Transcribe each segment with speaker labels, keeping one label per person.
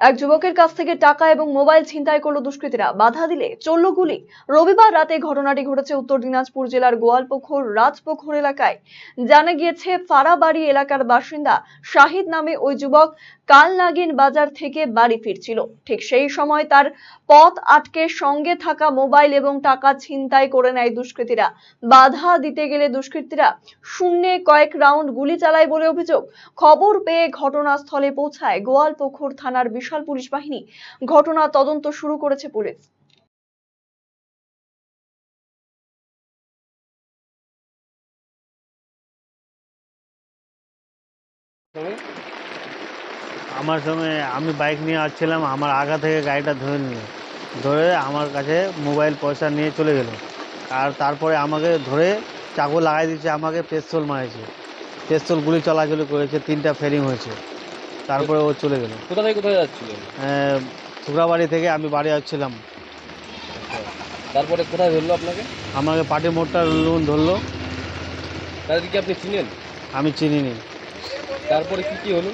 Speaker 1: এক যুবকের কাছ থেকে টাকা এবং মোবাইল ছিনতাই করলো দুষ্কৃতীরা, বাধা দিলে চলল গুলি। রবিবার রাতে ঘটনাটি ঘটেছে উত্তর দিনাজপুর জেলার গোয়ালপুকুর রাজপুকুর এলাকায়। জানা গিয়েছে, ফাড়াবাড়ি এলাকার বাসিন্দা শাহিদ নামে ওই যুবক কালনাগিন বাজার থেকে বাড়ি ফিরছিল। ঠিক সেই সময় তার পথ আটকে সঙ্গে থাকা মোবাইল এবং টাকা ছিনতাই করে নেয় দুষ্কৃতীরা। বাধা দিতে গেলে দুষ্কৃতীরা শূন্যে কয়েক রাউন্ড গুলি চালায় বলে অভিযোগ। খবর পেয়ে ঘটনাস্থলে পৌঁছায় গোয়ালপুকুর থানার বিশাল পুলিশ বাহিনী। ঘটনা তদন্ত শুরু করেছে পুলিশ।
Speaker 2: আমার সঙ্গে আমি বাইক নিয়ে আসছিলাম, আমার আগা থেকে গাড়িটা ধরে আমার কাছে মোবাইল পয়সা নিয়ে চলে গেল। আর তারপরে আমাকে ধরে চাকু লাগাই দিচ্ছে, আমাকে পেস্তল মারেছে, পেস্তল গুলি চলাচলি করেছে, 3টা ফেরিং হয়েছে। তারপরে ও চলে গেল।
Speaker 3: কোথা থেকে কোথায় যাচ্ছিলেন?
Speaker 2: শুক্রাবাড়ি থেকে আমি বাড়ি আসছিলাম।
Speaker 3: তারপরে কোথায় ধরলো আপনাকে?
Speaker 2: আমাকে পাটি মোড়টা ধরলো।
Speaker 3: তাদেরকে আপনি চিনেন?
Speaker 2: আমি চিনিনি।
Speaker 3: তারপরে কি হলো?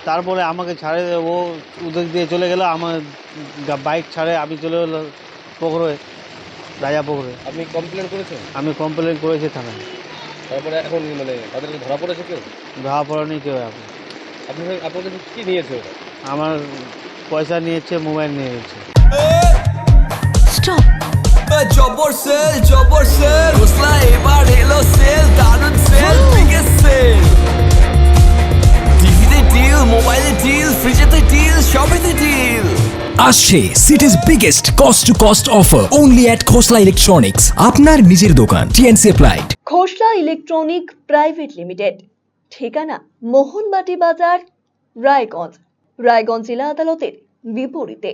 Speaker 2: তারপরে আমাকে ছাড়ে, ও উদ্যোগ দিয়ে চলে গেল, আমার বাইক ছাড়ে আমি চলে গেলো পুকুরে, রাজা পুকুরে।
Speaker 3: আপনি কমপ্লেন করেছেন?
Speaker 2: আমি কমপ্লেন করেছি থানায়।
Speaker 3: তারপরে এখন তাদেরকে ধরা পড়েছে কেউ?
Speaker 2: ধরা পড়েনি কেউ।
Speaker 3: আপনাদের কি নিয়েছে ওরা?
Speaker 2: আমার পয়সা নিয়েছে, মোবাইল নিয়ে নিয়েছে।
Speaker 4: স্টপ।
Speaker 5: জবর সেল হোসলা এবার এলো সেল, দারুন সেল, বিগেস্ট সেল। টিভিতে ডিল, মোবাইলে ডিল, ফ্রিজেতে ডিল, সবেতে ডিল
Speaker 4: আসছে city's biggest cost to cost offer only at Khosla electronics, আপনার নিজের দোকান। TNC applied.
Speaker 1: Khosla electronic private limited, ঠিকানা মোহনবাটি বাজার, রায়গঞ্জ জেলা আদালতের বিপরীতে।